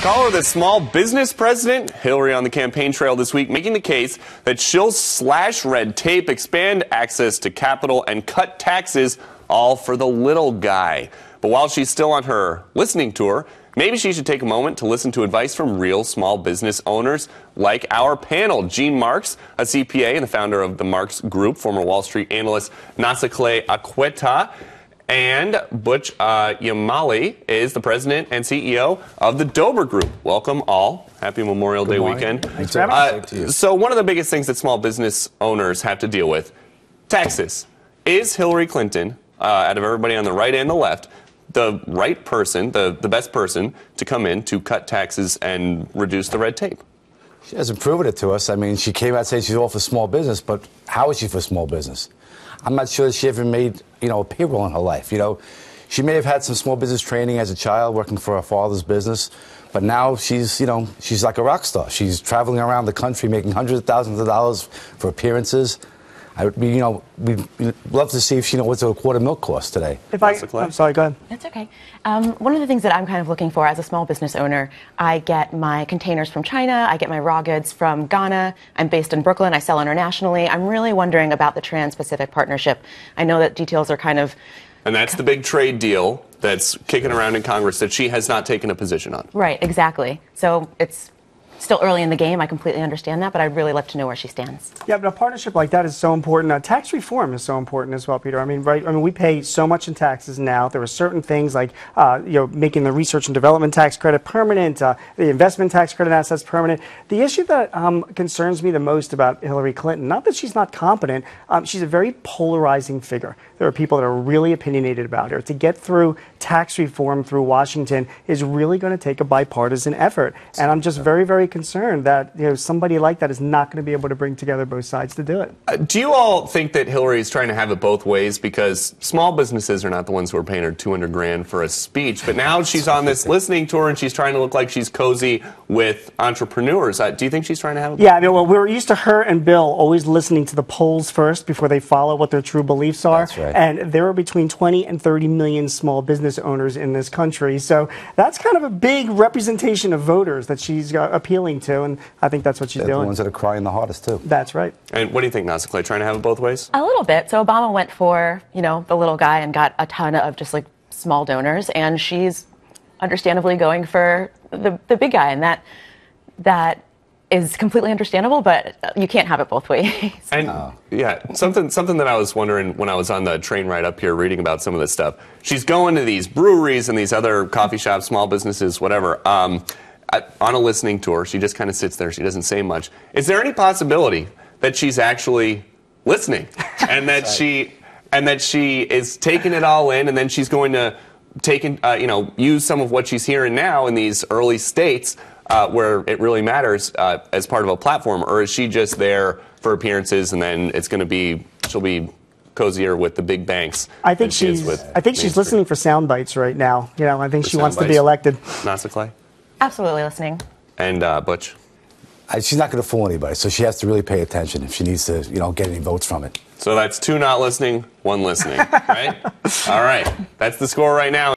Call her the small business president. Hillary on the campaign trail this week making the case that she'll slash red tape, expand access to capital, and cut taxes, all for the little guy. But while she's still on her listening tour, maybe she should take a moment to listen to advice from real small business owners like our panel. Gene Marks, a CPA and the founder of the Marks Group, former Wall Street analyst Nasaclet Aqueta, and Butch Yamali is the president and CEO of the Dober Group. Welcome all. Happy Memorial Day weekend. Thanks for having us. So one of the biggest things that small business owners have to deal with, taxes. Is Hillary Clinton, out of everybody on the right and the left, the right person, the best person to come in to cut taxes and reduce the red tape? She hasn't proven it to us. I mean, she came out saying she's all for small business, but how is she for small business? I'm not sure that she ever made, a payroll in her life. She may have had some small business training as a child working for her father's business, but now she's like a rock star. She's traveling around the country making hundreds of thousands of dollars for appearances. We'd love to see if she knows what a quart of milk costs today. I'm sorry, go ahead. That's okay. One of the things that I'm kind of looking for as a small business owner, I get my containers from China, I get my raw goods from Ghana. I'm based in Brooklyn, I sell internationally. I'm really wondering about the Trans-Pacific Partnership. I know that details are kind of... And that's the big trade deal that's kicking around in Congress that she has not taken a position on. Right, exactly. So it's still early in the game. I completely understand that, but I'd really love to know where she stands. Yeah, but a partnership like that is so important. Tax reform is so important as well, Peter. I mean, we pay so much in taxes now. There are certain things like, making the research and development tax credit permanent, the investment tax credit assets permanent. The issue that concerns me the most about Hillary Clinton, not that she's not competent, she's a very polarizing figure. There are people that are really opinionated about her. To get through tax reform through Washington is really going to take a bipartisan effort. And I'm just very, very concerned that somebody like that is not going to be able to bring together both sides to do it. Do you all think that Hillary is trying to have it both ways? Because small businesses are not the ones who are paying her $200 grand for a speech, but now she's on this listening tour and she's trying to look like she's cozy with entrepreneurs. Do you think she's trying to have it? Yeah, well, we're used to her and Bill always listening to the polls first before they follow what their true beliefs are. That's right. And there are between 20 and 30 million small business owners in this country. So that's kind of a big representation of voters that she's appealing to, and I think that's what she's They're doing. the ones that are crying the hardest, too. That's right. And what do you think, Nasaclet? Trying to have it both ways? A little bit. So Obama went for, the little guy and got a ton of just like small donors, and she's understandably going for the big guy, and that is completely understandable, but you can't have it both ways. And yeah, something that I was wondering when I was on the train ride up here reading about some of this stuff. She's going to these breweries and these other coffee shops, small businesses, whatever. On a listening tour, she just kind of sits there. She doesn't say much. Is there any possibility that she's actually listening and that she is taking it all in, and then she's going to use some of what she's hearing now in these early states where it really matters as part of a platform, or is she just there for appearances and then she'll be cozier with the big banks? I think she's listening for sound bites right now. I think she wants to be elected. Nasaclet? Absolutely listening. And Butch? She's not going to fool anybody, so she has to really pay attention if she needs to, get any votes from it. So that's 2 not listening, 1 listening, right? All right. That's the score right now.